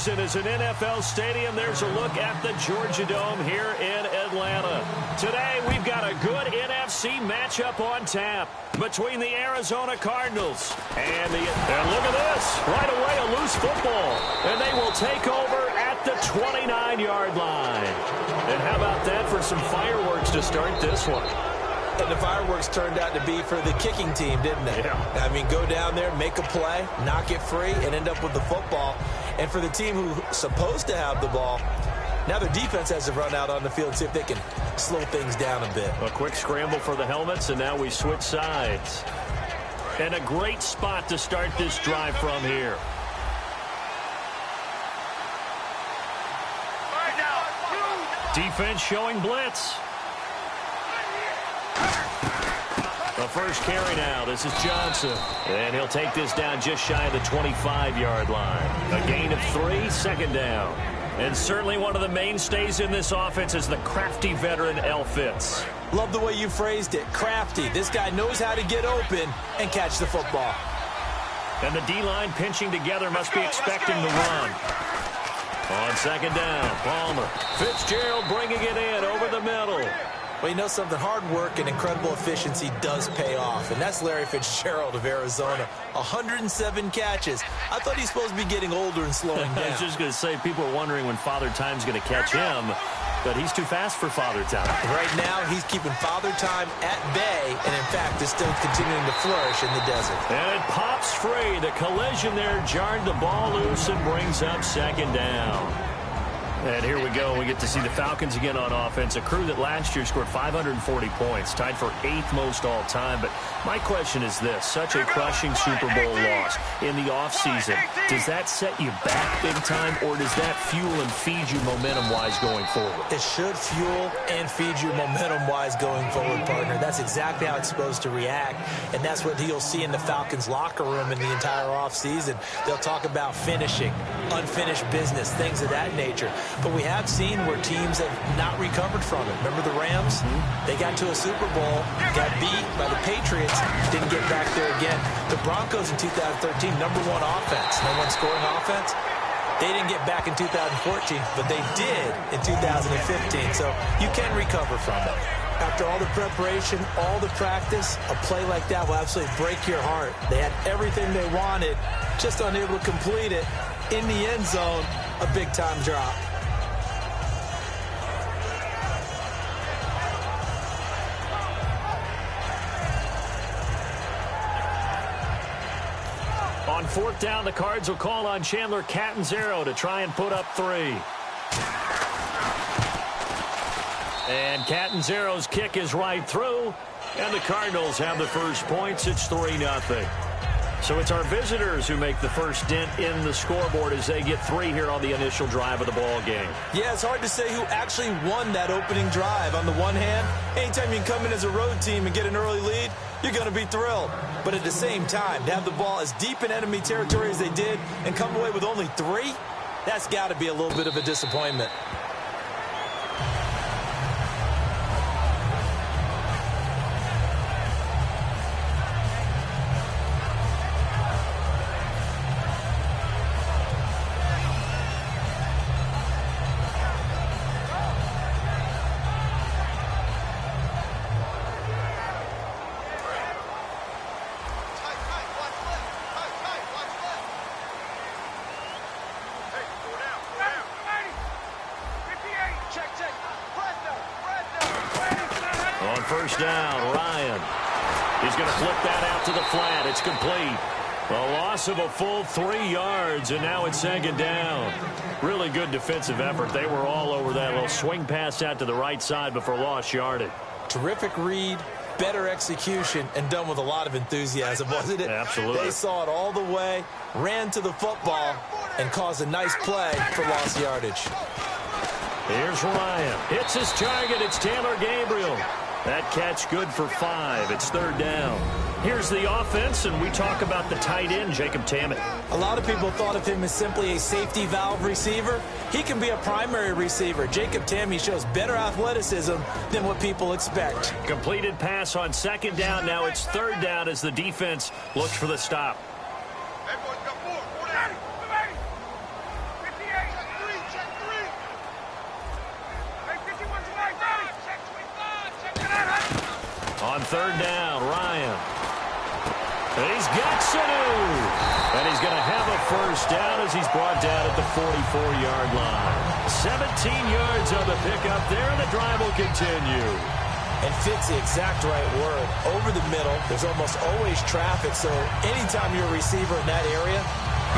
season is an NFL stadium. There's a look at the Georgia Dome here in Atlanta. Today, we've got a good NFC matchup on tap between the Arizona Cardinals and look at this. Right away, a loose football. And they will take over at the 29-yard line. And how about that for some fireworks to start this one? And the fireworks turned out to be for the kicking team, didn't they? Yeah. I mean, go down there, make a play, knock it free, and end up with the football. And for the team who's supposed to have the ball, now their defense has to run out on the field and see if they can slow things down a bit. A quick scramble for the helmets, and now we switch sides. And a great spot to start this drive from here. Defense showing blitz. The first carry now. This is Johnson. And he'll take this down just shy of the 25-yard line. A gain of 3, second down. And certainly one of the mainstays in this offense is the crafty veteran L. Fitz. Love the way you phrased it. Crafty. This guy knows how to get open and catch the football. And the D-line pinching together must be expecting the run. On second down, Palmer. Fitzgerald bringing it in over the middle. Well, you know something, hard work and incredible efficiency does pay off, and that's Larry Fitzgerald of Arizona. 107 catches. I thought he's supposed to be getting older and slowing down. I was just going to say, people are wondering when Father Time's going to catch him, but he's too fast for Father Time. Right now, he's keeping Father Time at bay, and in fact, is still continuing to flourish in the desert. And it pops free. The collision there jarred the ball loose and brings up second down. And here we go. We get to see the Falcons again on offense, a crew that last year scored 540 points, tied for 8th most all time. But my question is this, such a crushing Super Bowl loss in the offseason, does that set you back big time, or does that fuel and feed you momentum-wise going forward? It should fuel and feed you momentum-wise going forward, partner. That's exactly how it's supposed to react, and that's what you'll see in the Falcons locker room in the entire offseason. They'll talk about finishing, unfinished business, things of that nature. But we have seen where teams have not recovered from it. Remember the Rams? They got to a Super Bowl, got beat by the Patriots, didn't get back there again. The Broncos in 2013, #1 offense, #1 scoring offense. They didn't get back in 2014, but they did in 2015. So you can recover from it. After all the preparation, all the practice, a play like that will absolutely break your heart. They had everything they wanted, just unable to complete it. In the end zone, a big-time drop. On 4th down, the Cards will call on Chandler Catanzaro to try and put up 3. And Catanzaro's kick is right through, and the Cardinals have the first points. It's 3-0. So it's our visitors who make the first dent in the scoreboard as they get 3 here on the initial drive of the ball game. Yeah, it's hard to say who actually won that opening drive. On the one hand, anytime you can come in as a road team and get an early lead, you're going to be thrilled. But at the same time, to have the ball as deep in enemy territory as they did and come away with only 3, that's got to be a little bit of a disappointment. First down, Ryan. He's going to flip that out to the flat. It's complete. A loss of a full 3 yards, and now it's second down. Really good defensive effort. They were all over that little swing pass out to the right side before lost yardage. Terrific read, better execution, and done with a lot of enthusiasm, wasn't it? Absolutely. They saw it all the way, ran to the football, and caused a nice play for lost yardage. Here's Ryan. Hits his target. It's Taylor Gabriel. That catch good for 5. It's 3rd down. Here's the offense, and we talk about the tight end, Jacob Tammett. A lot of people thought of him as simply a safety valve receiver. He can be a primary receiver. Jacob Tammett shows better athleticism than what people expect. Completed pass on second down. Now it's 3rd down as the defense looks for the stop. third down. Ryan. And he's got Sanu. And he's going to have a first down as he's brought down at the 44-yard line. 17 yards on the pickup there, and the drive will continue. And fits the exact right word. Over the middle, there's almost always traffic, so anytime you're a receiver in that area,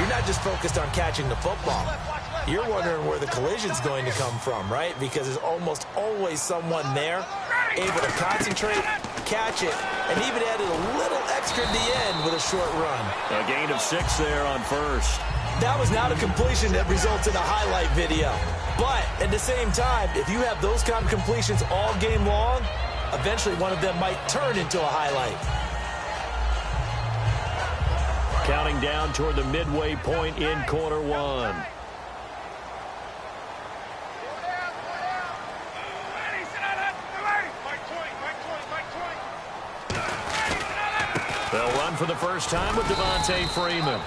you're not just focused on catching the football. You're wondering where the collision's going to come from, right? Because there's almost always someone there able to concentrate, catch it, and even added a little extra at the end with a short run. A gain of 6 there on first. That was not a completion that results in a highlight video. But at the same time, if you have those kind of completions all game long, eventually one of them might turn into a highlight. Counting down toward the midway point in quarter one. They'll run for the first time with Devontae Freeman.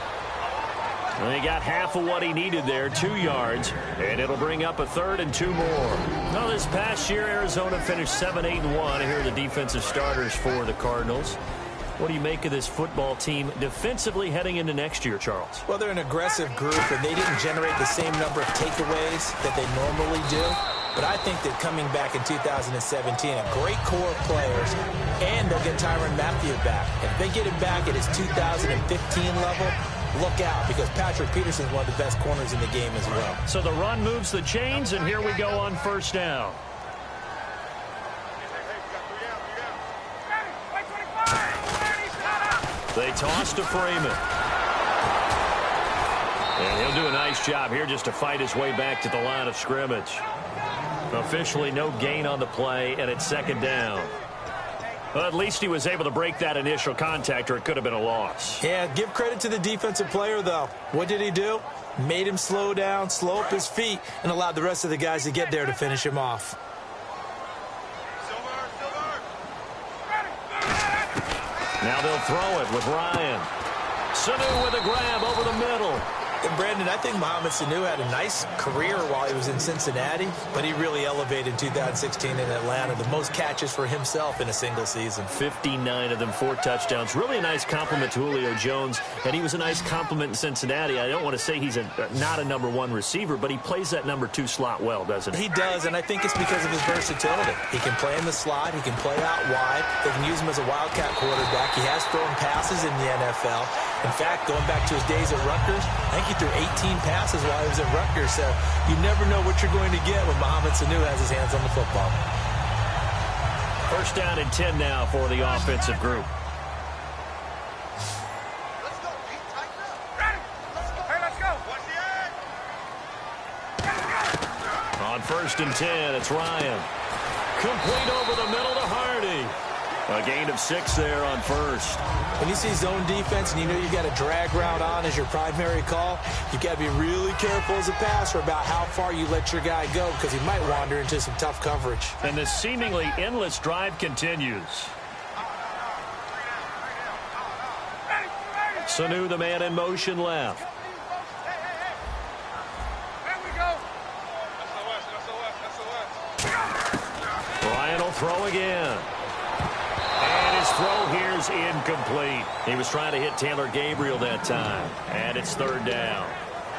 And he got half of what he needed there, 2 yards, and it'll bring up a 3rd and 2 more. Well, this past year, Arizona finished 7-8-1. Here are the defensive starters for the Cardinals. What do you make of this football team defensively heading into next year, Charles? Well, they're an aggressive group, and they didn't generate the same number of takeaways that they normally do. But I think that coming back in 2017, a great core of players, and they'll get Tyrann Mathieu back. If they get him back at his 2015 level, look out, because Patrick Peterson's one of the best corners in the game as well. So the run moves the chains, and here we go on first down. They toss to Freeman. And he'll do a nice job here just to fight his way back to the line of scrimmage. Officially no gain on the play, and it's 2nd down. Well, at least he was able to break that initial contact, or it could have been a loss. Yeah, give credit to the defensive player, though. What did he do? Made him slow down, slow up his feet, and allowed the rest of the guys to get there to finish him off. Now they'll throw it with Ryan. Sanu with a grab over the middle. And Brandon, I think Mohamed Sanu had a nice career while he was in Cincinnati, but he really elevated in 2016 in Atlanta. The most catches for himself in a single season. 59 of them, 4 touchdowns. Really a nice compliment to Julio Jones, and he was a nice compliment in Cincinnati. I don't want to say he's not a number 1 receiver, but he plays that number 2 slot well, doesn't he? He does, and I think it's because of his versatility. He can play in the slot. He can play out wide. They can use him as a wildcat quarterback. He has thrown passes in the NFL. In fact, going back to his days at Rutgers, I think he threw 18 passes while he was at Rutgers, so you never know what you're going to get when Mohamed Sanu has his hands on the football. First down and 10 now for the offensive group. Let's go, Pete. Tighten up. Ready? Let's go. Hey, let's go. Watch the edge. On 1st and 10, it's Ryan. Complete over the middle to Hardy. A gain of 6 there on first. When you see zone defense and you know you've got a drag route on as your primary call, you've got to be really careful as a passer about how far you let your guy go, because he might wander into some tough coverage. And this seemingly endless drive continues. Sanu, the man in motion left. There we go. Ryan will throw again. And his throw here's incomplete. He was trying to hit Taylor Gabriel that time. And it's 3rd down.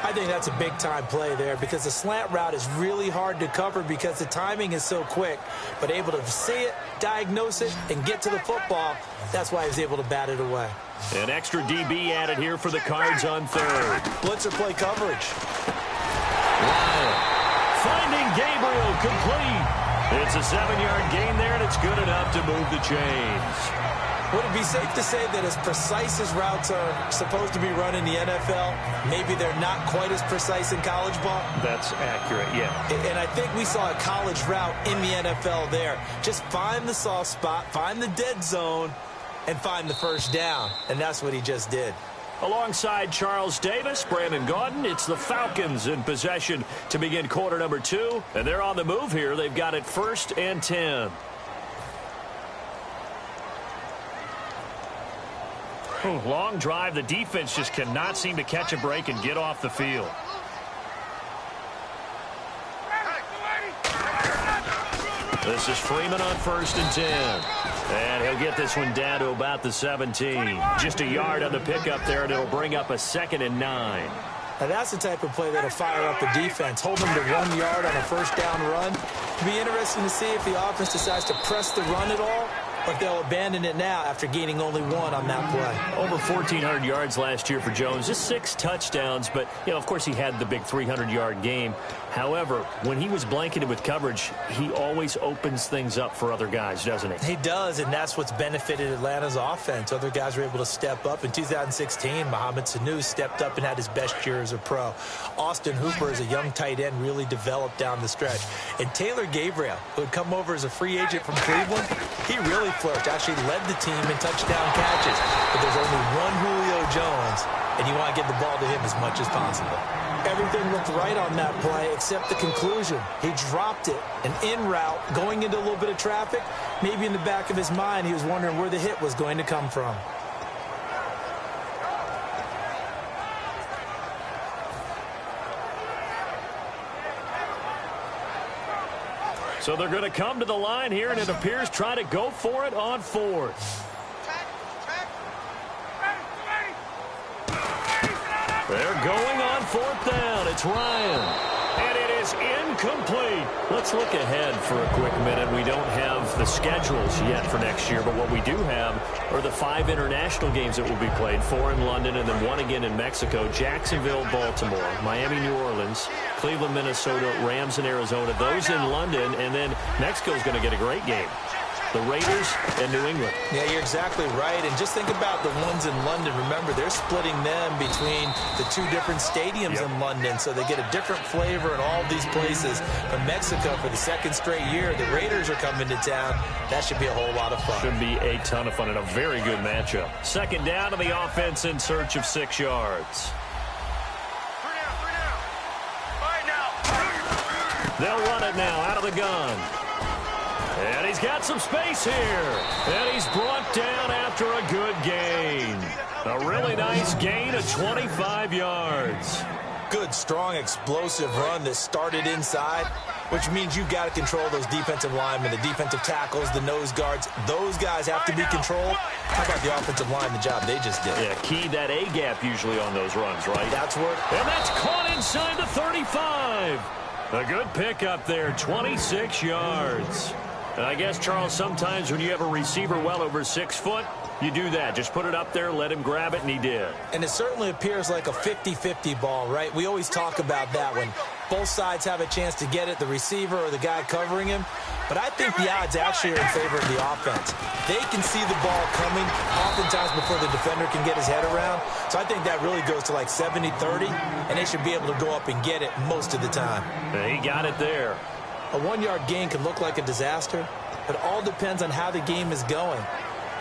I think that's a big-time play there, because the slant route is really hard to cover because the timing is so quick. But able to see it, diagnose it, and get to the football, that's why he was able to bat it away. An extra DB added here for the Cards on 3rd. Blitzer play coverage. Ryan finding Gabriel complete. It's a 7-yard gain there, and it's good enough to move the chains. Would it be safe to say that as precise as routes are supposed to be run in the NFL, maybe they're not quite as precise in college ball? That's accurate, yeah. And I think we saw a college route in the NFL there. Just find the soft spot, find the dead zone, and find the first down. And that's what he just did. Alongside Charles Davis, Brandon Gaudin, it's the Falcons in possession to begin quarter number 2. And they're on the move here. They've got it 1st and 10. Long drive. The defense just cannot seem to catch a break and get off the field. This is Freeman on 1st and 10. And he'll get this one down to about the 17. Just a yard on the pickup there, and it'll bring up a 2nd and 9. Now, that's the type of play that'll fire up the defense. Hold them to 1 yard on a first down run. It'll be interesting to see if the offense decides to press the run at all, or if they'll abandon it now after gaining only 1 on that play. Over 1,400 yards last year for Jones. Just 6 touchdowns, but, of course he had the big 300-yard game. However, when he was blanketed with coverage, he always opens things up for other guys, doesn't he? He does, and that's what's benefited Atlanta's offense. Other guys were able to step up. In 2016, Mohamed Sanu stepped up and had his best year as a pro. Austin Hooper, as a young tight end, really developed down the stretch. And Taylor Gabriel, who had come over as a free agent from Cleveland, he really flourished. Actually led the team in touchdown catches. But there's only one Julio Jones, and you want to get the ball to him as much as possible. Everything looked right on that play except the conclusion. He dropped it, an in route, going into a little bit of traffic. Maybe in the back of his mind, he was wondering where the hit was going to come from. So they're going to come to the line here, and it appears try to go for it on 4th. They're going on 4th down. It's Ryan. And it is incomplete. Let's look ahead for a quick minute. We don't have the schedules yet for next year, but what we do have are the 5 international games that will be played, 4 in London and then 1 again in Mexico, Jacksonville, Baltimore, Miami, New Orleans, Cleveland, Minnesota, Rams, and Arizona. Those in London, and then Mexico's going to get a great game. The Raiders and New England. Yeah, you're exactly right. And just think about the ones in London. Remember, they're splitting them between the 2 different stadiums in London, so they get a different flavor in all these places. But Mexico, for the 2nd straight year, the Raiders are coming to town. That should be a whole lot of fun. Should be a ton of fun and a very good matchup. 2nd down to the offense in search of 6 yards. They'll run it now out of the gun. And he's got some space here. And he's brought down after a good gain. A really nice gain of 25 yards. Good, strong, explosive run that started inside, which means you've got to control those defensive linemen, the defensive tackles, the nose guards. Those guys have to be controlled. How about the offensive line, the job they just did? Yeah, key that A-gap usually on those runs, right? That's where... And that's caught inside the 35. A good pickup there, 26 yards. And I guess, Charles, sometimes when you have a receiver well over 6 foot, you do that. Just put it up there, let him grab it, and he did. And it certainly appears like a 50-50 ball, right? We always talk about that when both sides have a chance to get it, the receiver or the guy covering him. But I think the odds actually are in favor of the offense. They can see the ball coming oftentimes before the defender can get his head around. So I think that really goes to like 70-30, and they should be able to go up and get it most of the time. And he got it there. A 1-yard gain can look like a disaster, but it all depends on how the game is going.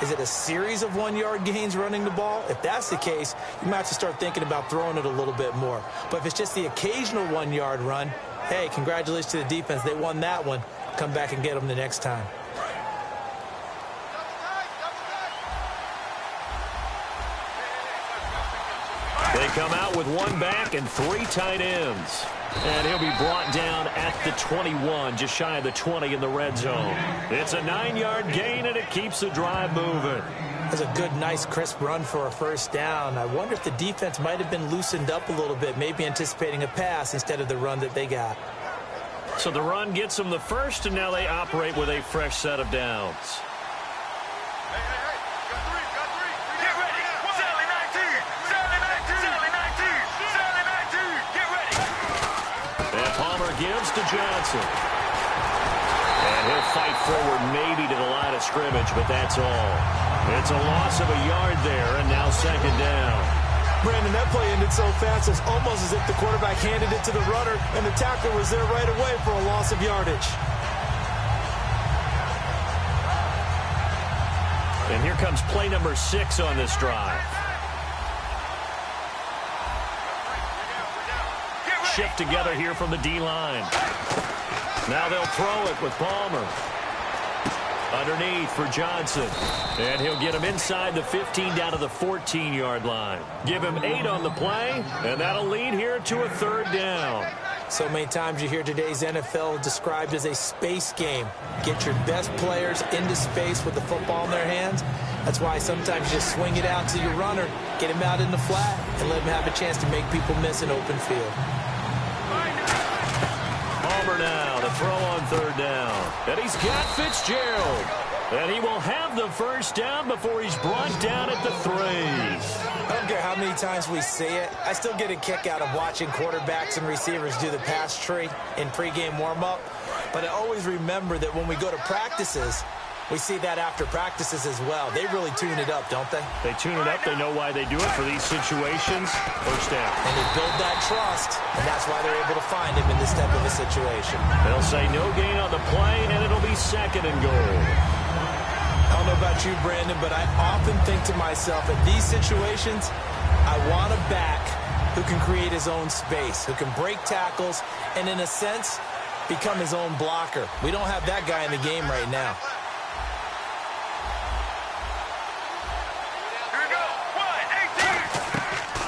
Is it a series of 1-yard gains running the ball? If that's the case, you might have to start thinking about throwing it a little bit more. But if it's just the occasional 1-yard run, hey, congratulations to the defense. They won that one. Come back and get them the next time. They come out with 1 back and 3 tight ends. And he'll be brought down at the 21, just shy of the 20 in the red zone. It's a 9-yard gain, and it keeps the drive moving. That's a good, nice, crisp run for a first down. I wonder if the defense might have been loosened up a little bit, maybe anticipating a pass instead of the run that they got. So the run gets them the first, and now they operate with a fresh set of downs. Gives to Johnson. And he'll fight forward maybe to the line of scrimmage, but that's all. It's a loss of a yard there, and now 2nd down. Brandon, that play ended so fast, it's almost as if the quarterback handed it to the runner, and the tackler was there right away for a loss of yardage. And here comes play number 6 on this drive. Shift together here from the D-line. Now they'll throw it with Palmer. Underneath for Johnson. And he'll get him inside the 15 down to the 14-yard line. Give him 8 on the play, and that'll lead here to a 3rd down. So many times you hear today's NFL described as a space game. Get your best players into space with the football in their hands. That's why sometimes you just swing it out to your runner, get him out in the flat, and let him have a chance to make people miss an open field. Palmer now to throw on third down. And he's got Fitzgerald. And he will have the first down before he's brought down at the 3. I don't care how many times we see it. I still get a kick out of watching quarterbacks and receivers do the pass tree in pregame warm-up. But I always remember that when we go to practices, we see that after practices as well. They really tune it up, don't they? They tune it up. They know why they do it for these situations. First down. And they build that trust, and that's why they're able to find him in this type of a situation. They'll say no gain on the play, and it'll be 2nd and goal. I don't know about you, Brandon, but I often think to myself, in these situations, I want a back who can create his own space, who can break tackles, and in a sense, become his own blocker. We don't have that guy in the game right now.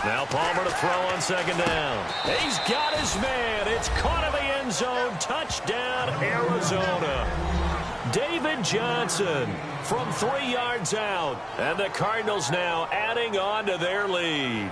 Now Palmer to throw on 2nd down. He's got his man. It's caught in the end zone. Touchdown, Arizona. David Johnson from 3 yards out. And the Cardinals now adding on to their lead.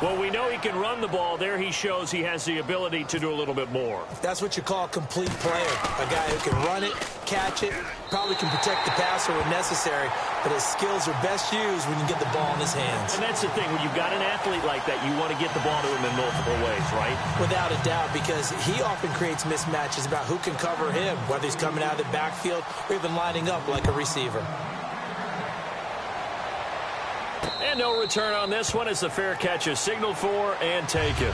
Well, we know he can run the ball. There he shows he has the ability to do a little bit more. That's what you call a complete player. A guy who can run it, catch it, probably can protect the passer when necessary, but his skills are best used when you get the ball in his hands. And that's the thing. When you've got an athlete like that, you want to get the ball to him in multiple ways, right? Without a doubt, because he often creates mismatches about who can cover him, whether he's coming out of the backfield or even lining up like a receiver. And no return on this one as the fair catch is signaled for and taken.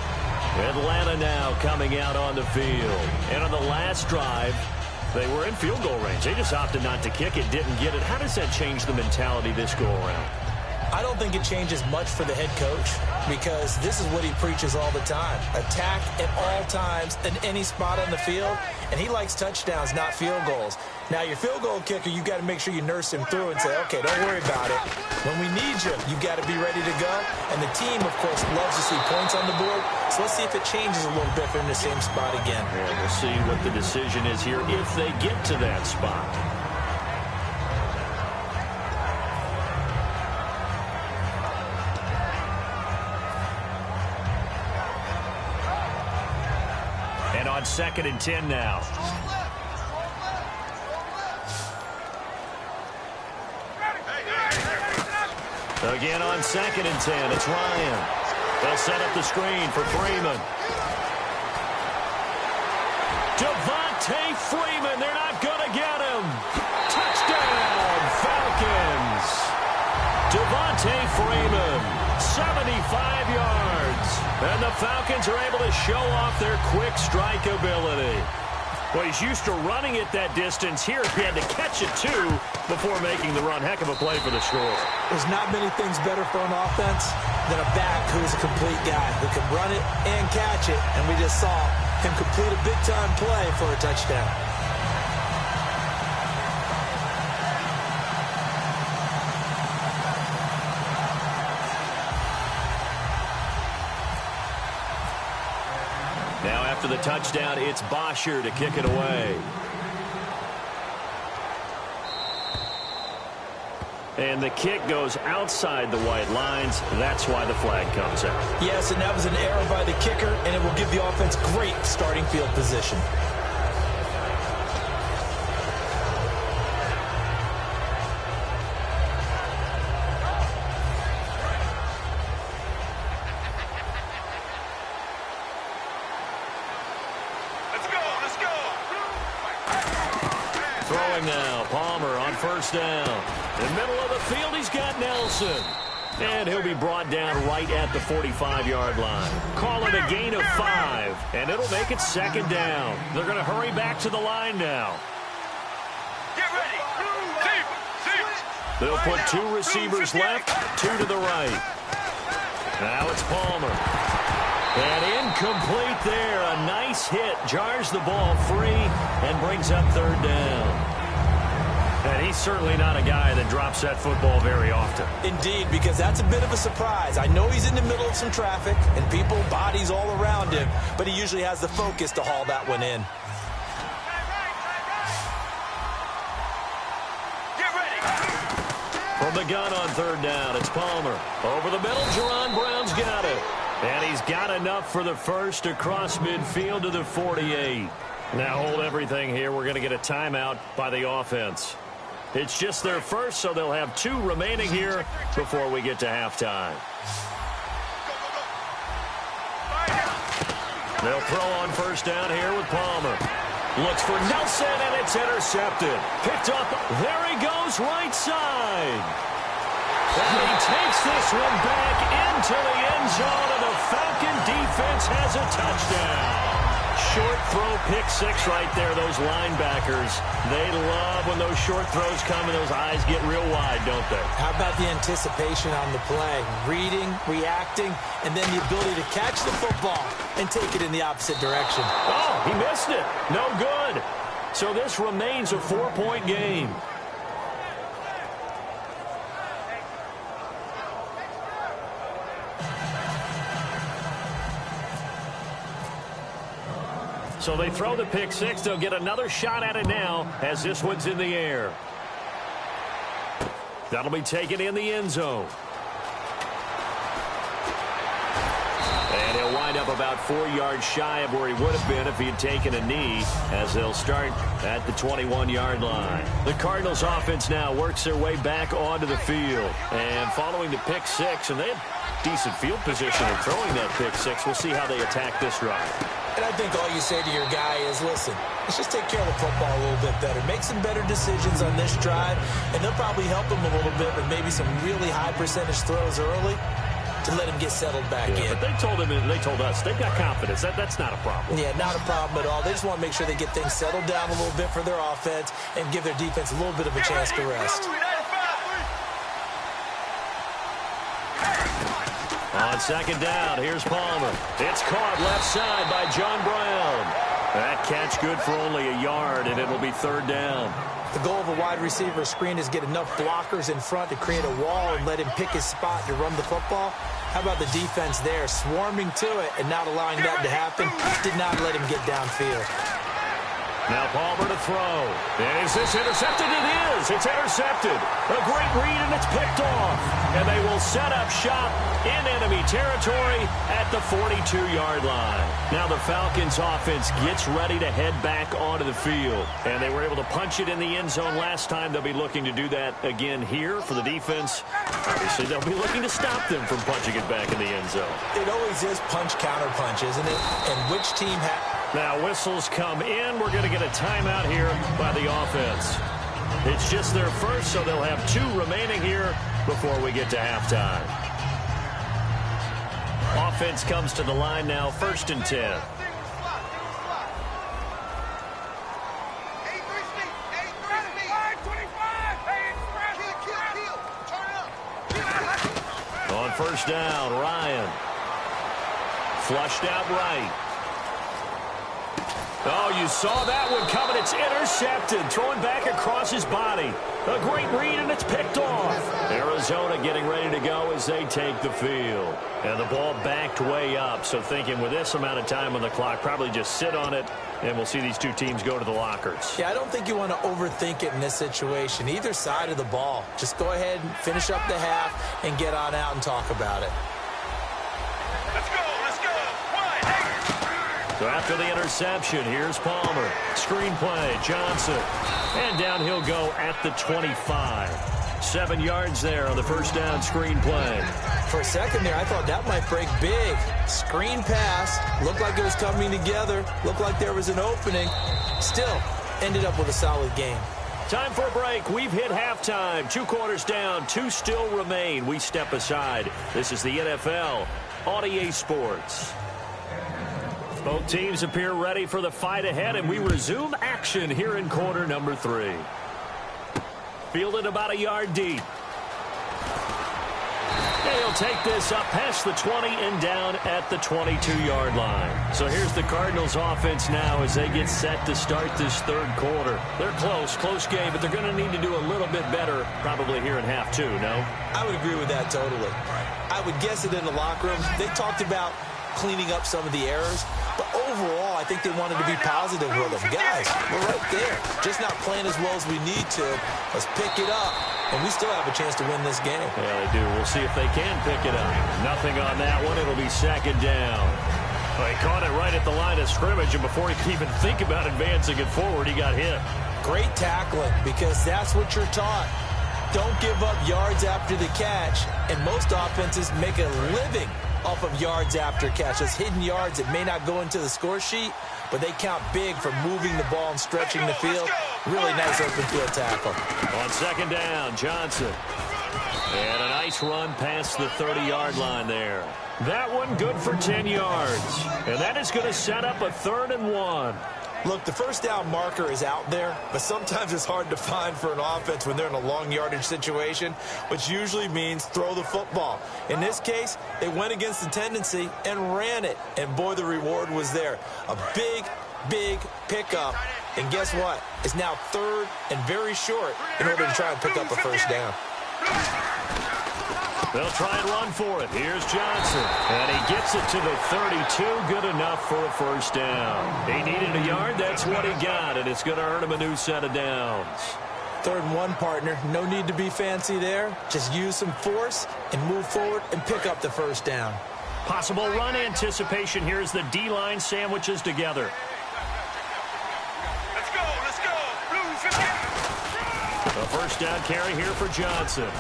Atlanta now coming out on the field. And on the last drive, they were in field goal range. They just opted not to kick it, didn't get it. How does that change the mentality this go-around? I don't think it changes much for the head coach because this is what he preaches all the time. Attack at all times in any spot on the field, and he likes touchdowns, not field goals. Now, your field goal kicker, you've got to make sure you nurse him through and say, okay, don't worry about it. When we need you, you've got to be ready to go. And the team, of course, loves to see points on the board. So let's see if it changes a little bit in the same spot again. Yeah, we'll see what the decision is here if they get to that spot. And on 2nd and 10 now. Again on 2nd and 10, it's Ryan. They'll set up the screen for Freeman. Devontae Freeman, they're not going to get him. Touchdown, Falcons. Devontae Freeman, 75 yards. And the Falcons are able to show off their quick strike ability. Well, he's used to running it that distance. Here, he had to catch it, too, before making the run. Heck of a play for the score. There's not many things better for an offense than a back who is a complete guy who can run it and catch it. And we just saw him complete a big-time play for a touchdown. Now after the touchdown, it's Bosher to kick it away. And the kick goes outside the white lines. That's why the flag comes out. Yes, and that was an error by the kicker, and it will give the offense great starting field position. Throwing now, Palmer on 1st down. In the middle of the field, he's got Nelson. And he'll be brought down right at the 45-yard line. Call it a gain of 5, and it'll make it 2nd down. They're going to hurry back to the line now. Get ready. They'll put 2 receivers left, 2 to the right. Now it's Palmer. And incomplete there. A nice hit. Jars the ball free and brings up 3rd down. And he's certainly not a guy that drops that football very often. Indeed, because that's a bit of a surprise. I know he's in the middle of some traffic and people, bodies all around him, but he usually has the focus to haul that one in. Get ready. From the gun on third down, it's Palmer. Over the middle, Jerron Brown's got it. And he's got enough for the first across midfield to the 48. Now hold everything here. We're going to get a timeout by the offense. It's just their first, so they'll have 2 remaining here before we get to halftime. They'll throw on first down here with Palmer. Looks for Nelson, and it's intercepted. Picked up. There he goes, right side. And he takes this one back into the end zone, and the Falcon defense has a touchdown. Short throw, pick 6 right there. Those linebackers, they love when those short throws come and those eyes get real wide, don't they? How about the anticipation on the play? Reading, reacting, and then the ability to catch the football and take it in the opposite direction. Oh, he missed it. No good. So this remains a 4-point game. So they throw the pick 6. They'll get another shot at it now as this one's in the air. That'll be taken in the end zone. And he'll wind up about 4 yards shy of where he would have been if he had taken a knee, as they'll start at the 21-yard line. The Cardinals offense now works their way back onto the field. And following the pick 6, and they have decent field position in throwing that pick 6. We'll see how they attack this drive. And I think all you say to your guy is, listen, let's just take care of the football a little bit better. Make some better decisions on this drive, and they'll probably help him a little bit with maybe some really high percentage throws early to let him get settled back in. But they told him, and they told us, they've got confidence. That's not a problem. Yeah, not a problem at all. They just want to make sure they get things settled down a little bit for their offense and give their defense a little bit of a chance to rest. On second down, here's Palmer. It's caught left side by John Brown. That catch good for only a yard, and it'll be third down. The goal of a wide receiver screen is get enough blockers in front to create a wall and let him pick his spot to run the football. How about the defense there, swarming to it and not allowing that to happen? Did not let him get downfield. Now Palmer to throw. And is this intercepted? It is. It's intercepted. A great read, and it's picked off. And they will set up shop in enemy territory at the 42-yard line. Now the Falcons offense gets ready to head back onto the field. And they were able to punch it in the end zone last time. They'll be looking to do that again here for the defense. Obviously, they'll be looking to stop them from punching it back in the end zone. It always is punch-counter punch, isn't it? And which team Now whistles come in. We're going to get a timeout here by the offense. It's just their first, so they'll have 2 remaining here before we get to halftime. Offense comes to the line now, 1st and 10. On first down, Ryan. Flushed out right. Oh, you saw that one coming. It's intercepted. Throwing back across his body. A great read, and it's picked off. Arizona getting ready to go as they take the field. And the ball backed way up. So thinking with this amount of time on the clock, probably just sit on it, and we'll see these 2 teams go to the lockers. Yeah, I don't think you want to overthink it in this situation. Either side of the ball. Just go ahead and finish up the half and get on out and talk about it. Let's go, let's go. So after the interception, here's Palmer. Screenplay, Johnson. And down he'll go at the 25. 7 yards there on the first down screenplay. For a second there, I thought that might break big. Screen pass. Looked like it was coming together. Looked like there was an opening. Still, ended up with a solid game. Time for a break. We've hit halftime. 2 quarters down. 2 still remain. We step aside. This is the NFL on EA Sports. Both teams appear ready for the fight ahead, and we resume action here in quarter number 3. Fielded about a yard deep. And he'll take this up past the 20 and down at the 22-yard line. So here's the Cardinals offense now as they get set to start this third quarter. They're close game, but they're going to need to do a little bit better probably here in half two, no? I would agree with that totally. I would guess it in the locker room. They talked about cleaning up some of the errors, but overall, I think they wanted to be positive with them. Guys, we're right there. Just not playing as well as we need to. Let's pick it up, and we still have a chance to win this game. Yeah, they do. We'll see if they can pick it up. Nothing on that one. It'll be second down. Well, he caught it right at the line of scrimmage, and before he could even think about advancing it forward, he got hit. Great tackling, because that's what you're taught. Don't give up yards after the catch, and most offenses make a living off of yards after catch. Those hidden yards that may not go into the score sheet, but they count big for moving the ball and stretching the field. Really nice open field tackle. On second down, Johnson. And a nice run past the 30-yard line there. That one good for 10 yards. And that is going to set up a 3rd and 1. Look, the first down marker is out there, but sometimes it's hard to find for an offense when they're in a long yardage situation, which usually means throw the football. In this case, they went against the tendency and ran it, and boy, the reward was there. A big pickup, and guess what? It's now 3rd and very short in order to try and pick up a first down. They'll try and run for it. Here's Johnson. And he gets it to the 32. Good enough for a first down. He needed a yard. That's what he got. And it's going to earn him a new set of downs. 3rd and 1, partner. No need to be fancy there. Just use some force and move forward and pick up the first down. Possible run anticipation here as the D-line sandwiches together. Let's go. Blue 58. A first down carry here for Johnson.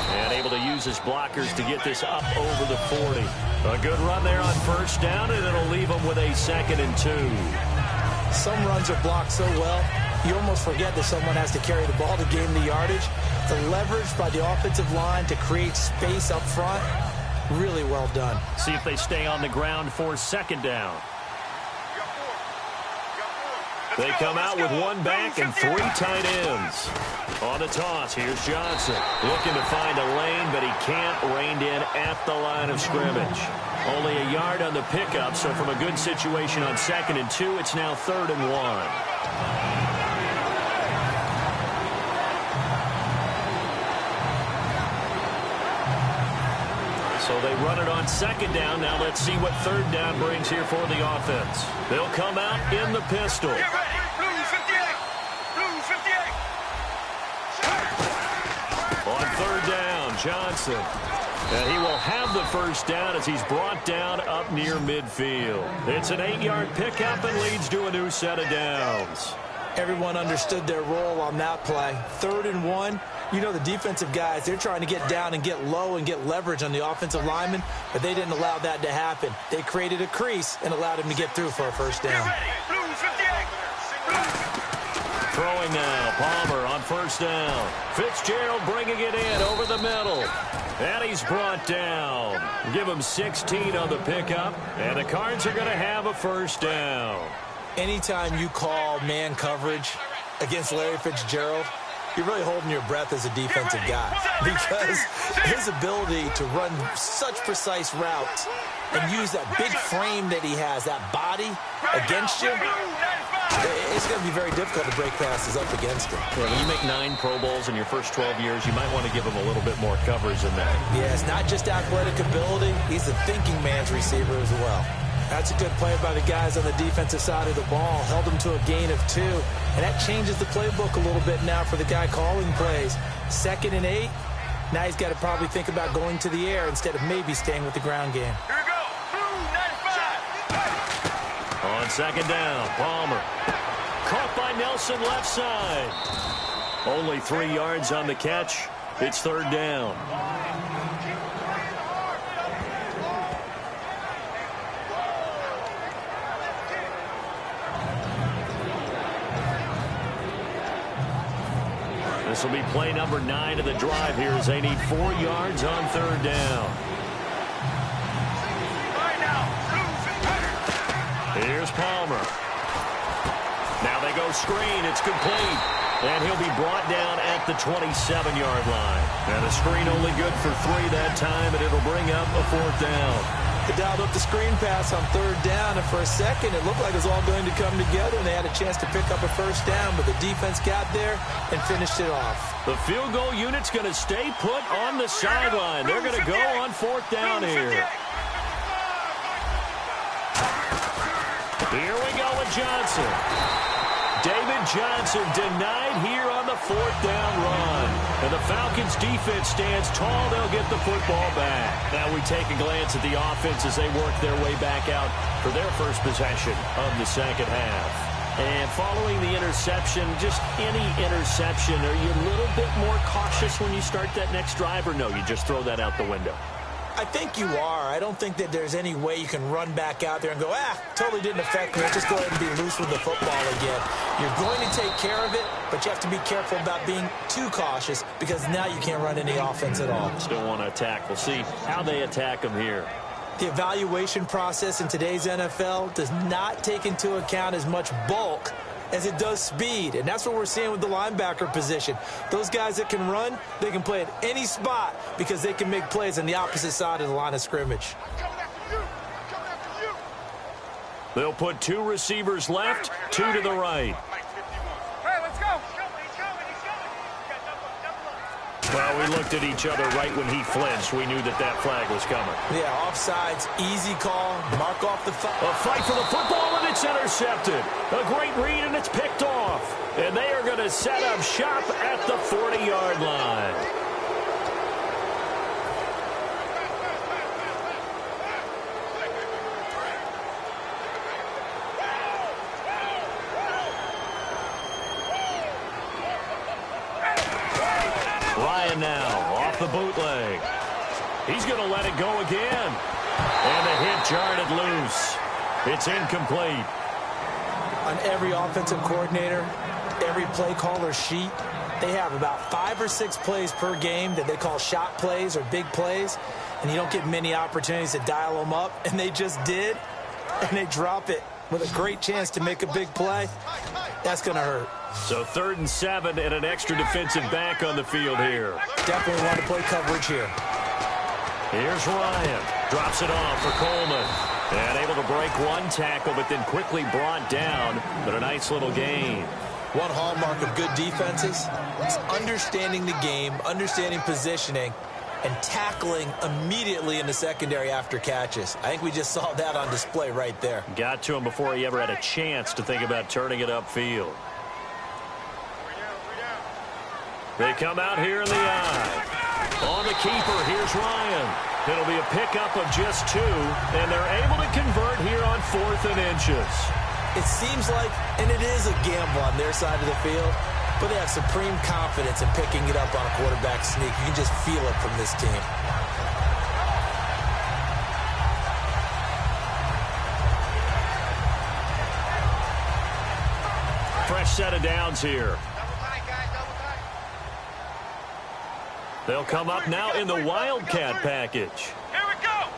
And able to use his blockers to get this up over the 40. A good run there on first down, and it'll leave him with a 2nd and 2. Some runs are blocked so well, you almost forget that someone has to carry the ball to gain the yardage. The leverage by the offensive line to create space up front, really well done. See if they stay on the ground for second down. They come out with 1 back and 3 tight ends. On the toss, here's Johnson. Looking to find a lane, but he can't. Reined in at the line of scrimmage. Only a yard on the pickup, so from a good situation on 2nd and 2, it's now 3rd and 1. So they run it on second down. Now let's see what 3rd down brings here for the offense. They'll come out in the pistol. Get ready. Blue 58. Blue 58. On 3rd down, Johnson. And he will have the first down as he's brought down up near midfield. It's an 8-yard pickup and leads to a new set of downs. Everyone understood their role on that play. 3rd and 1. You know the defensive guys, they're trying to get down and get low and get leverage on the offensive lineman, but they didn't allow that to happen. They created a crease and allowed him to get through for a first down. Blue 58. Throwing now, Palmer on first down. Fitzgerald bringing it in over the middle. And he's brought down. Give him 16 on the pickup, and the Cards are going to have a first down. Anytime you call man coverage against Larry Fitzgerald, you're really holding your breath as a defensive guy, because his ability to run such precise routes and use that big frame that he has, that body against you, it's going to be very difficult to break passes up against him. Yeah, when you make 9 Pro Bowls in your first 12 years, you might want to give him a little bit more coverage than that. Yeah, it's not just athletic ability. He's a thinking man's receiver as well. That's a good play by the guys on the defensive side of the ball. Held them to a gain of 2. And that changes the playbook a little bit now for the guy calling plays. 2nd and 8. Now he's got to probably think about going to the air instead of maybe staying with the ground game. Here we go. Blue 95. On second down, Palmer. Caught by Nelson left side. Only 3 yards on the catch. It's 3rd down. This will be play number 9 of the drive here as they need 4 yards on 3rd down. Right now. Blue 58. Here's Palmer. Now they go screen. It's complete. And he'll be brought down at the 27-yard line. And a screen only good for 3 that time, and it'll bring up a 4th down. They dialed up the screen pass on 3rd down, and for a second it looked like it was all going to come together, and they had a chance to pick up a 1st down, but the defense got there and finished it off. The field goal unit's going to stay put on the sideline. They're going to go on 4th down here. Here we go with Johnson. David Johnson denied here on the 4th down run. And the Falcons defense stands tall. They'll get the football back. Now we take a glance at the offense as they work their way back out for their first possession of the second half. And following the interception, just any interception, are you a little bit more cautious when you start that next drive, or no, you just throw that out the window? I think you are. I don't think that there's any way you can run back out there and go, totally didn't affect me. Just go ahead and be loose with the football again. You're going to take care of it, but you have to be careful about being too cautious because now you can't run any offense at all. Still want to attack. We'll see how they attack them here. The evaluation process in today's NFL does not take into account as much bulk as it does speed, and that's what we're seeing with the linebacker position. Those guys that can run, they can play at any spot because they can make plays on the opposite side of the line of scrimmage. They'll put 2 receivers left, 2 to the right. Hey, let's go. Well, we looked at each other right when he flinched. We knew that that flag was coming. Yeah, offsides, easy call, mark off the foul. A fight for the football, and it's intercepted. A great read, and it's picked off. And they are going to set up shop at the 40-yard line. Ryan now off the bootleg. He's going to let it go again. And the hit jarred it loose. It's incomplete. On every offensive coordinator, every play caller sheet, they have about 5 or 6 plays per game that they call shot plays or big plays, and you don't get many opportunities to dial them up, and they just did, and they drop it with a great chance to make a big play. That's going to hurt. So 3rd and 7 and an extra defensive back on the field here. Definitely want to play coverage here. Here's Ryan. Drops it off for Coleman. And able to break 1 tackle, but then quickly brought down. But a nice little gain. One hallmark of good defenses is understanding the game, understanding positioning, and tackling immediately in the secondary after catches. I think we just saw that on display right there. Got to him before he ever had a chance to think about turning it upfield. They come out here in the eye. On the keeper, here's Ryan. It'll be a pickup of just 2, and they're able to convert here on 4th and inches. It seems like, and it is a gamble on their side of the field, but they have supreme confidence in picking it up on a quarterback sneak. You can just feel it from this team. Fresh set of downs here. They'll come up now in the Wildcat package. Here we go.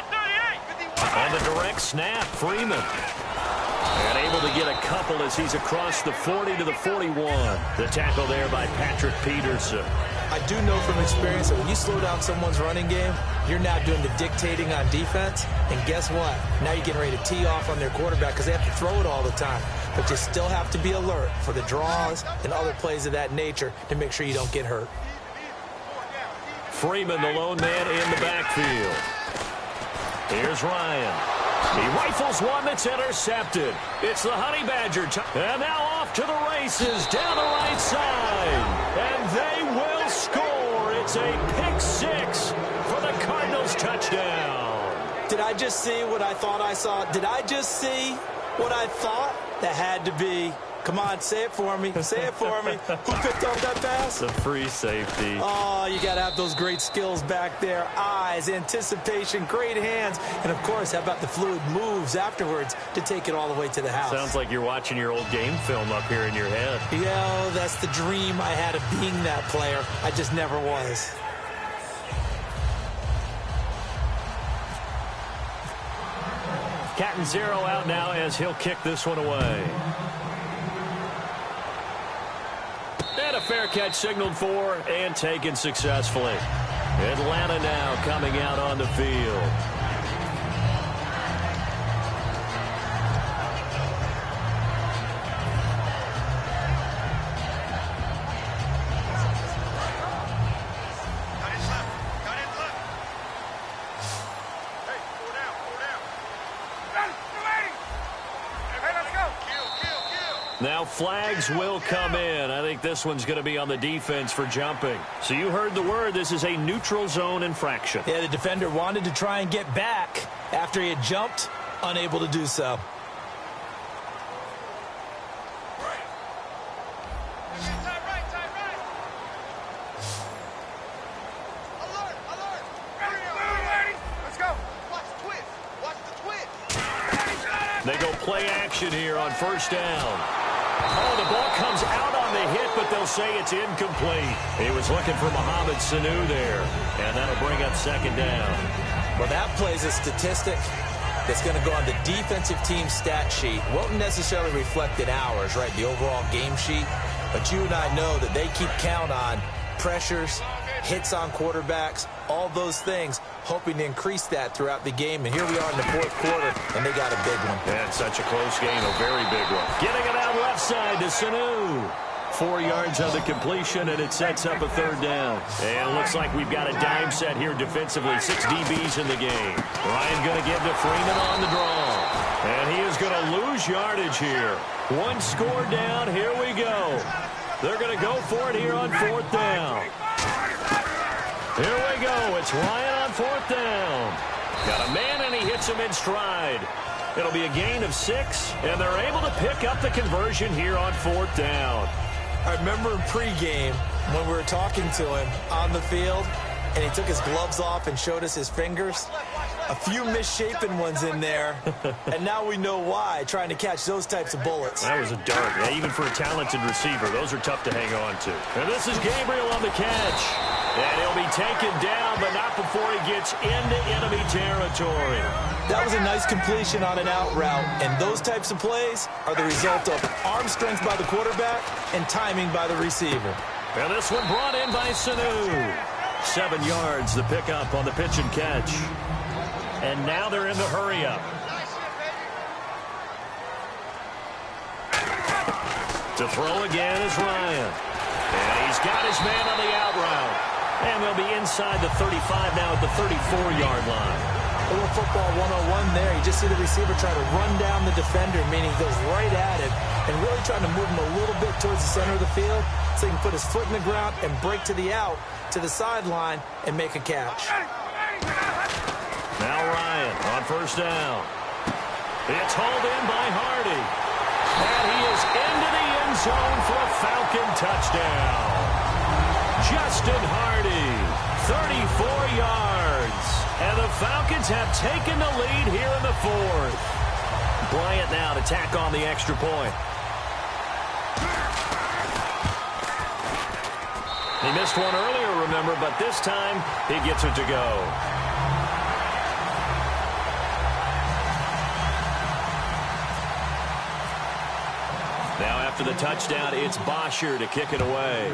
38. On the direct snap, Freeman. And able to get a couple as he's across the 40 to the 41. The tackle there by Patrick Peterson. I do know from experience that when you slow down someone's running game, you're now doing the dictating on defense. And guess what? Now you're getting ready to tee off on their quarterback because they have to throw it all the time. But you still have to be alert for the draws and other plays of that nature to make sure you don't get hurt. Freeman, the lone man in the backfield. Here's Ryan. He rifles one that's intercepted. It's the Honey Badger. And now off to the races down the right side. And they will score. It's a pick 6 for the Cardinals touchdown. Did I just see what I thought I saw? Did I just see what I thought? That had to be. Come on, say it for me. Say it for me. Who picked up that pass? The free safety. Oh, you got to have those great skills back there. Eyes, anticipation, great hands. And, of course, how about the fluid moves afterwards to take it all the way to the house? Sounds like you're watching your old game film up here in your head. Yeah, that's the dream I had of being that player. I just never was. Cat and 0 out now as he'll kick this one away. fair catch signaled for and taken successfully. Atlanta now coming out on the field. Now flags will come in. I think this one's going to be on the defense for jumping. So you heard the word. This is a neutral zone infraction. Yeah, the defender wanted to try and get back after he had jumped, unable to do so. They go play action here on first down. Oh, the ball comes out on the hit, but they'll say it's incomplete. He was looking for Mohamed Sanu there, and that'll bring up second down. Well, that plays a statistic that's going to go on the defensive team stat sheet. Won't necessarily reflect in ours, right, the overall game sheet. But you and I know that they keep count on pressures, hits on quarterbacks, all those things, hoping to increase that throughout the game. And here we are in the fourth quarter, and they got a big one. And such a close game, a very big one. Getting it out left side to Sanu. 4 yards on the completion, and it sets up a third down. And it looks like we've got a dime set here defensively. 6 DBs in the game. Ryan going to give to Freeman on the draw. And he is going to lose yardage here. 1 score down. Here we go. They're going to go for it here on fourth down. Here we go. It's Ryan on fourth down. Got a man, and he hits him in stride. It'll be a gain of 6, and they're able to pick up the conversion here on fourth down. I remember in pregame when we were talking to him on the field, and he took his gloves off and showed us his fingers. A few misshapen ones in there, and now we know why, trying to catch those types of bullets. That was a dart. Yeah, even for a talented receiver, those are tough to hang on to. And this is Gabriel on the catch. And he'll be taken down, but not before he gets into enemy territory. That was a nice completion on an out route, and those types of plays are the result of arm strength by the quarterback and timing by the receiver. And this one brought in by Sanu. 7 yards, the pickup on the pitch and catch. And now they're in the hurry-up. To throw again is Ryan. And he's got his man on the out route. And they'll be inside the 35 now at the 34-yard line. A little football 101 there. You just see the receiver try to run down the defender, meaning he goes right at him and really trying to move him a little bit towards the center of the field so he can put his foot in the ground and break to the out, to the sideline, and make a catch. Now Ryan on first down. It's hauled in by Hardy. And he is into the end zone for a Falcon touchdown. Justin Hardy, 34 yards. And the Falcons have taken the lead here in the fourth. Bryant now to tack on the extra point. He missed one earlier, remember, but this time he gets it to go. Now after the touchdown, it's Bosher to kick it away.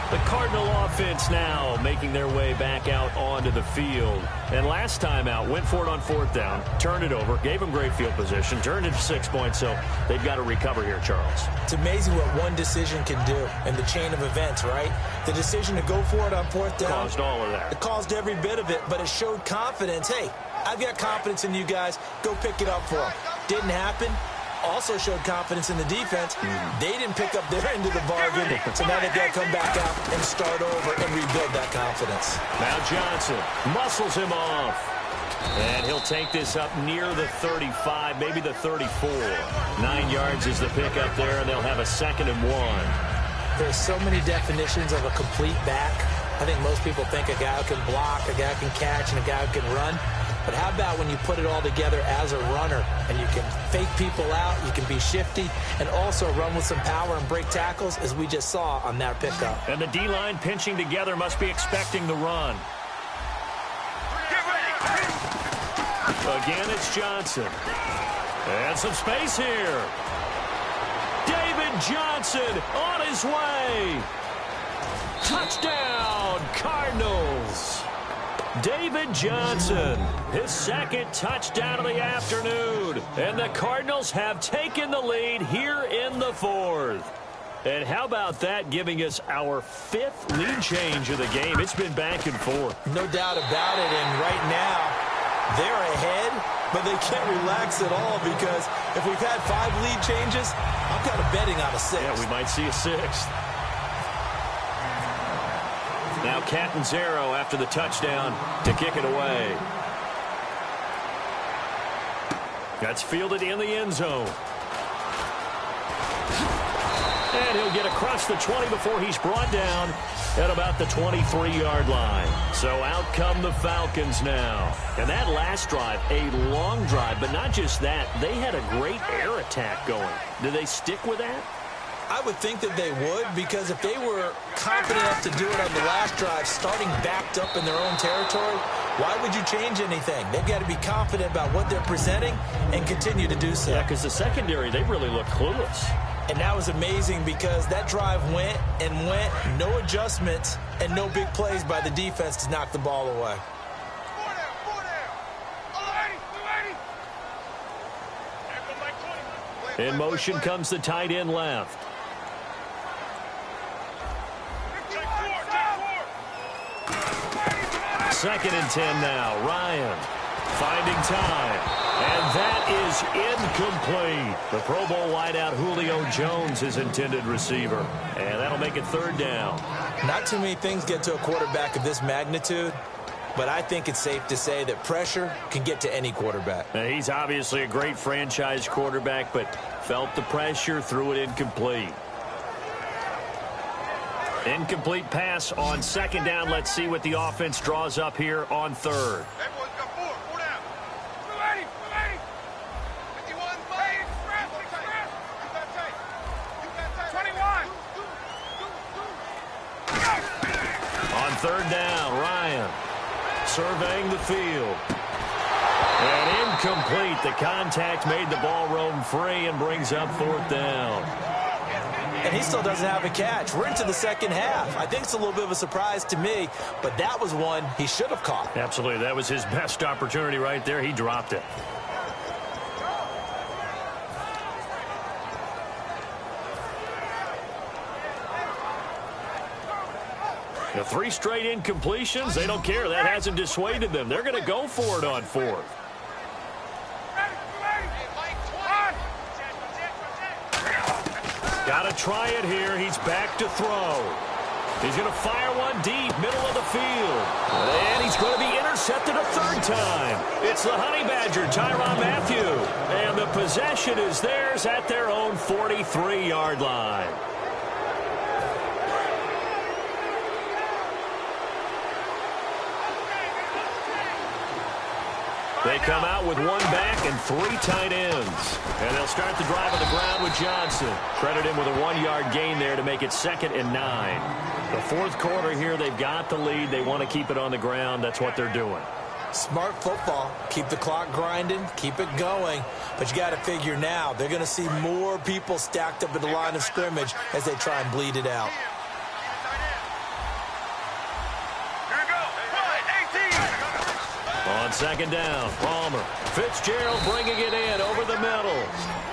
The Cardinal offense now making their way back out onto the field. And last time out, went for it on fourth down, turned it over, gave them great field position, turned it to 6 points, so they've got to recover here, Charles. It's amazing what one decision can do in the chain of events, right? The decision to go for it on fourth down. Caused all of that. It caused every bit of it, but it showed confidence. Hey, I've got confidence in you guys. Go pick it up for them. Didn't happen. Also showed confidence in the defense. They didn't pick up their end of the bargain, so now they've got to come back out and start over and rebuild that confidence. Now Johnson muscles him off. And he'll take this up near the 35, maybe the 34. 9 yards is the pickup there, and they'll have a 2nd and 1. There's so many definitions of a complete back. I think most people think a guy who can block, a guy who can catch, and a guy who can run. But how about when you put it all together as a runner and you can fake people out, you can be shifty, and also run with some power and break tackles, as we just saw on that pickup. And the D-line pinching together must be expecting the run. Again, it's Johnson. And some space here. David Johnson on his way. Touchdown, Cardinals. David Johnson, his second touchdown of the afternoon. And the Cardinals have taken the lead here in the fourth. And how about that, giving us our fifth lead change of the game? It's been back and forth. No doubt about it. And right now, they're ahead, but they can't relax at all because if we've had 5 lead changes, I'm kind of betting on a 6th. Yeah, we might see a 6th. Now Catanzaro after the touchdown to kick it away. That's fielded in the end zone. And he'll get across the 20 before he's brought down at about the 23-yard line. So out come the Falcons now. And that last drive, a long drive, but not just that. They had a great air attack going. Do they stick with that? I would think that they would, because if they were confident enough to do it on the last drive, starting backed up in their own territory, why would you change anything? They've got to be confident about what they're presenting and continue to do so. Yeah, because the secondary, they really look clueless. And that was amazing because that drive went and went, no adjustments and no big plays by the defense to knock the ball away. In motion comes the tight end left. Second and 10 now. Ryan finding time. And that is incomplete. The Pro Bowl wideout Julio Jones, his intended receiver. And that'll make it third down. Not too many things get to a quarterback of this magnitude, but I think it's safe to say that pressure can get to any quarterback. Now, he's obviously a great franchise quarterback, but felt the pressure, threw it incomplete. Incomplete pass on second down. Let's see what the offense draws up here on third. On third down, Ryan surveying the field. And incomplete. The contact made the ball roam free and brings up fourth down. And he still doesn't have a catch. We're into the second half. I think it's a little bit of a surprise to me, but that was one he should have caught. Absolutely. That was his best opportunity right there. He dropped it. The 3 straight incompletions, they don't care. That hasn't dissuaded them. They're going to go for it on fourth. Got to try it here. He's back to throw. He's going to fire one deep, middle of the field. And he's going to be intercepted a third time. It's the Honey Badger, Tyrann Mathieu. And the possession is theirs at their own 43-yard line. They come out with 1 back and 3 tight ends. And they'll start the drive on the ground with Johnson. Credit him with a 1-yard gain there to make it 2nd and 9. The fourth quarter here, they've got the lead. They want to keep it on the ground. That's what they're doing. Smart football. Keep the clock grinding. Keep it going. But you got to figure now, they're going to see more people stacked up at the line of scrimmage as they try and bleed it out. On second down, Palmer. Fitzgerald bringing it in over the middle.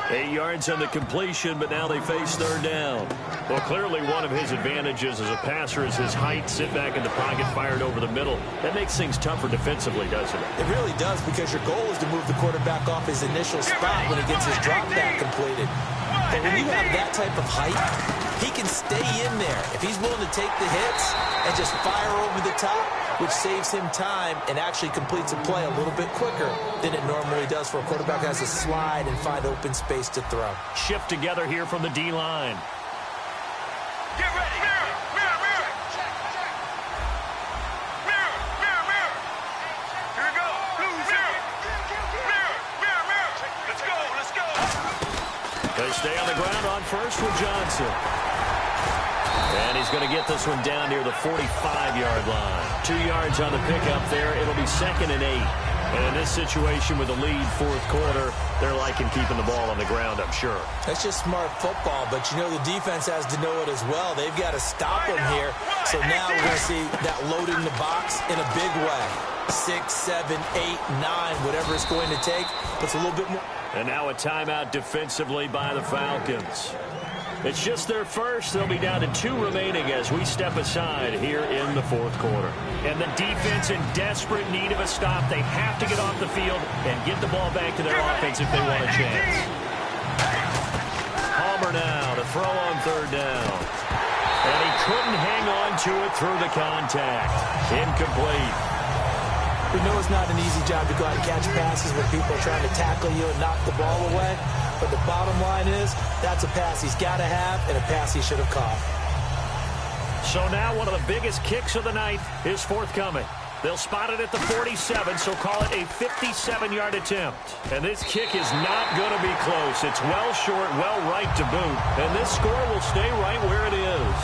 8 yards on the completion, but now they face third down. Well, clearly one of his advantages as a passer is his height. Sit back in the pocket, fired over the middle. That makes things tougher defensively, doesn't it? It really does, because your goal is to move the quarterback off his initial spot when he gets his drop back completed. But when you have that type of height, he can stay in there. If he's willing to take the hits and just fire over the top, which saves him time and actually completes a play a little bit quicker than it normally does for a quarterback who has to slide and find open space to throw. Shift together here from the D-line. Get ready. Mirror, mirror, mirror. Check, check. Mirror, mirror, mirror. Here we go. Mirror. Mirror, mirror, mirror. Let's go, let's go. They stay on the ground on first with Johnson. And he's going to get this one down near the 45-yard line. 2 yards on the pickup there. It'll be 2nd and 8. And in this situation with the lead fourth quarter, they're liking keeping the ball on the ground, I'm sure. That's just smart football, but you know the defense has to know it as well. They've got to stop them here. So now we're going to see that loading the box in a big way. 6, 7, 8, 9, whatever it's going to take. It's a little bit more. And now a timeout defensively by the Falcons. It's just their first. They'll be down to 2 remaining as we step aside here in the fourth quarter. And the defense in desperate need of a stop. They have to get off the field and get the ball back to their offense if they want a chance. Palmer now to throw on third down. And he couldn't hang on to it through the contact. Incomplete. We know it's not an easy job to go out and catch passes when people are trying to tackle you and knock the ball away. But the bottom line is, that's a pass he's got to have and a pass he should have caught. So now one of the biggest kicks of the night is forthcoming. They'll spot it at the 47, so call it a 57-yard attempt. And this kick is not going to be close. It's well short, well right to boot. And this score will stay right where it is.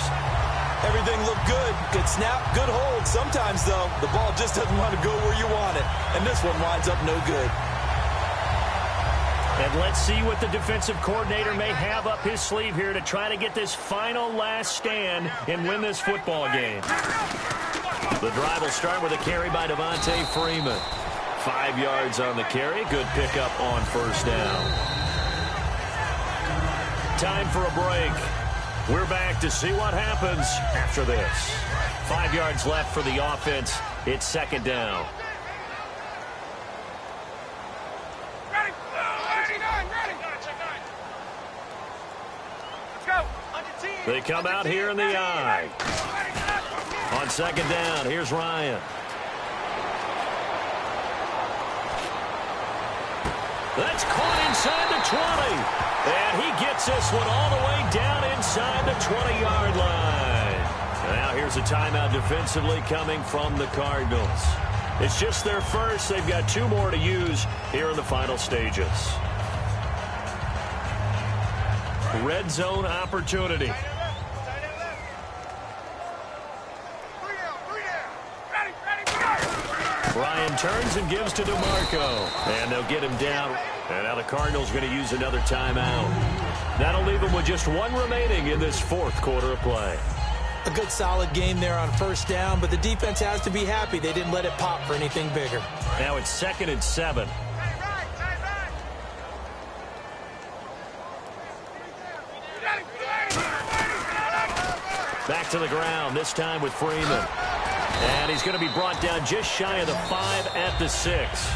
Everything looked good. Good snap, good hold. Sometimes, though, the ball just doesn't want to go where you want it. And this one winds up no good. And let's see what the defensive coordinator may have up his sleeve here to try to get this final last stand and win this football game. The drive will start with a carry by Devontae Freeman. 5 yards on the carry. Good pickup on first down. Time for a break. We're back to see what happens after this. 5 yards left for the offense. It's second down. They come out here in the eye. On second down, here's Ryan. That's caught inside the 20. And he gets this one all the way down inside the 20-yard line. Now here's a timeout defensively coming from the Cardinals. It's just their first. They've got 2 more to use here in the final stages. Red zone opportunity. Ryan turns and gives to DeMarco. And they'll get him down. And now the Cardinals going to use another timeout. That'll leave them with just 1 remaining in this fourth quarter of play. A good solid game there on first down, but the defense has to be happy they didn't let it pop for anything bigger. Now it's 2nd and 7. Back to the ground, this time with Freeman. And he's going to be brought down just shy of the 5 at the 6.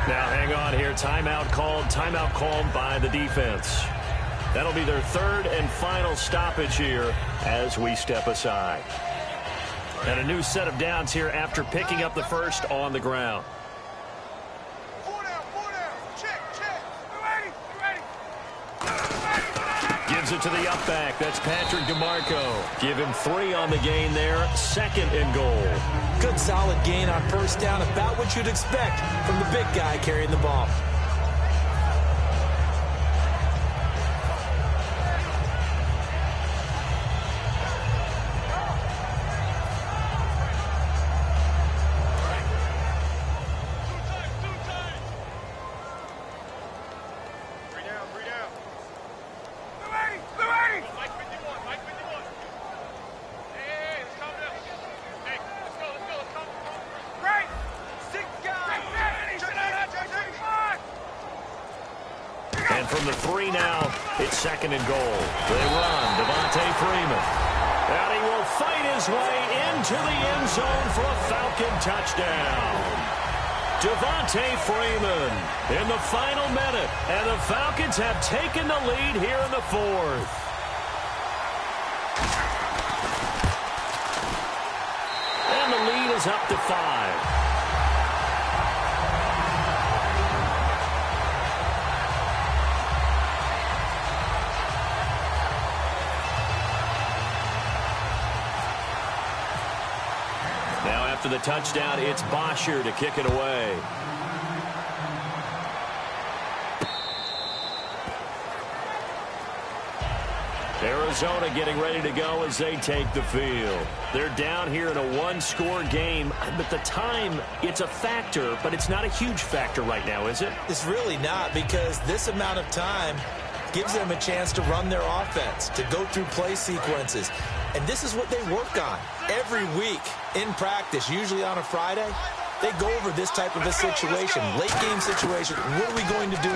Now hang on here, timeout called by the defense. That'll be their 3rd and final stoppage here as we step aside. And a new set of downs here after picking up the first on the ground. Gives it to the up back. That's Patrick DeMarco. Give him 3 on the gain there. 2nd and goal. Good solid gain on first down. About what you'd expect from the big guy carrying the ball. And from the 3 now, it's 2nd and goal. They run. Devontae Freeman. And he will fight his way into the end zone for a Falcon touchdown. Devontae Freeman in the final minute. And the Falcons have taken the lead here in the 4th. And the lead is up to 5. After the touchdown, it's Bosher to kick it away. Arizona getting ready to go as they take the field. They're down here in a one-score game, but the time, it's a factor, but it's not a huge factor right now, is it? It's really not, because this amount of time gives them a chance to run their offense, to go through play sequences. And this is what they work on every week in practice, usually on a Friday. They go over this type of a situation, late-game situation. What are we going to do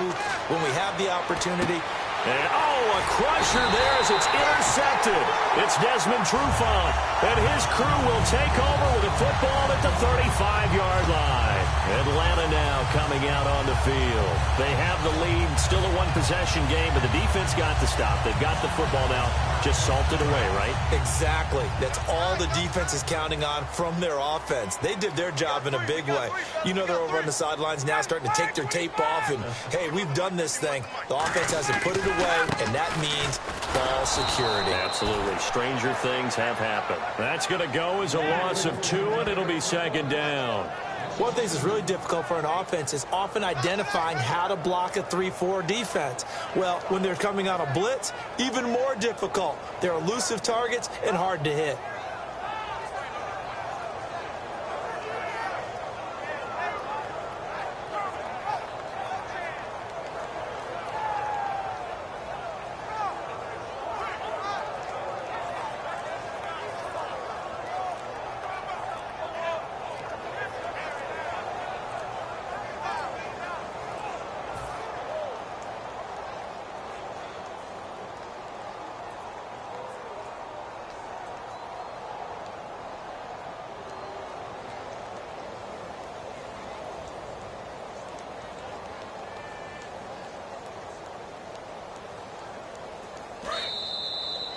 when we have the opportunity? And, a crusher there as it's intercepted. It's Desmond Trufant, and his crew will take over with a football at the 35-yard line. Atlanta now coming out on the field. They have the lead, still a one-possession game, but the defense got to stop. They've got the football now, just salted away, right? Exactly. That's all the defense is counting on from their offense. They did their job in a big way. You know they're over on the sidelines now starting to take their tape off, and, hey, we've done this thing. The offense has to put it away, and that means ball security. Absolutely. Stranger things have happened. That's going to go as a loss of 2, and it'll be second down. One thing that's really difficult for an offense is often identifying how to block a 3-4 defense. Well, when they're coming on a blitz, even more difficult. They're elusive targets and hard to hit.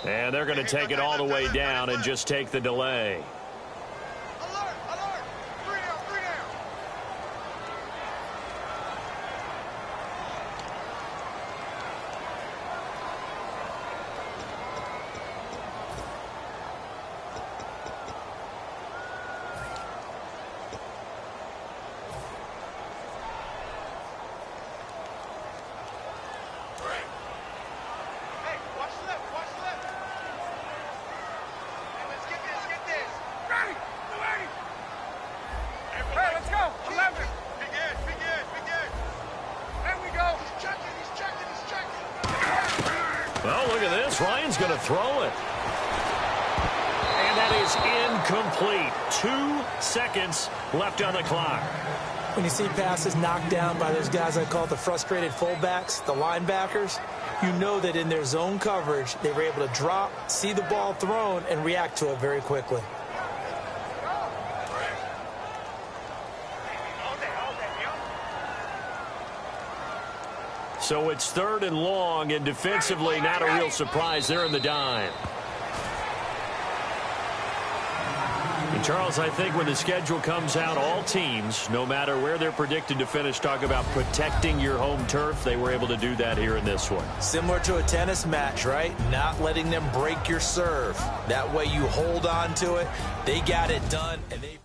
And they're going to take it all the way down and just take the delay. Alert, alert. 3 down, 3 down. Hey, watch the left, watch the left. Hey, let's get this. Ready, ready. Hey, let's go. 11. Big edge, big edge, big edge. There we go. He's checking, he's checking, he's checking. Well, look at this. Ryan's going to throw it. And that is incomplete. 2 seconds left on the clock. When you see passes knocked down by those guys I call the frustrated fullbacks, the linebackers, you know that in their zone coverage, they were able to drop, see the ball thrown, and react to it very quickly. So it's 3rd and long, and defensively, not a real surprise. They're in the dime. And Charles, I think when the schedule comes out, all teams, no matter where they're predicted to finish, talk about protecting your home turf. They were able to do that here in this one. Similar to a tennis match, right? Not letting them break your serve. That way you hold on to it. They got it done, and they...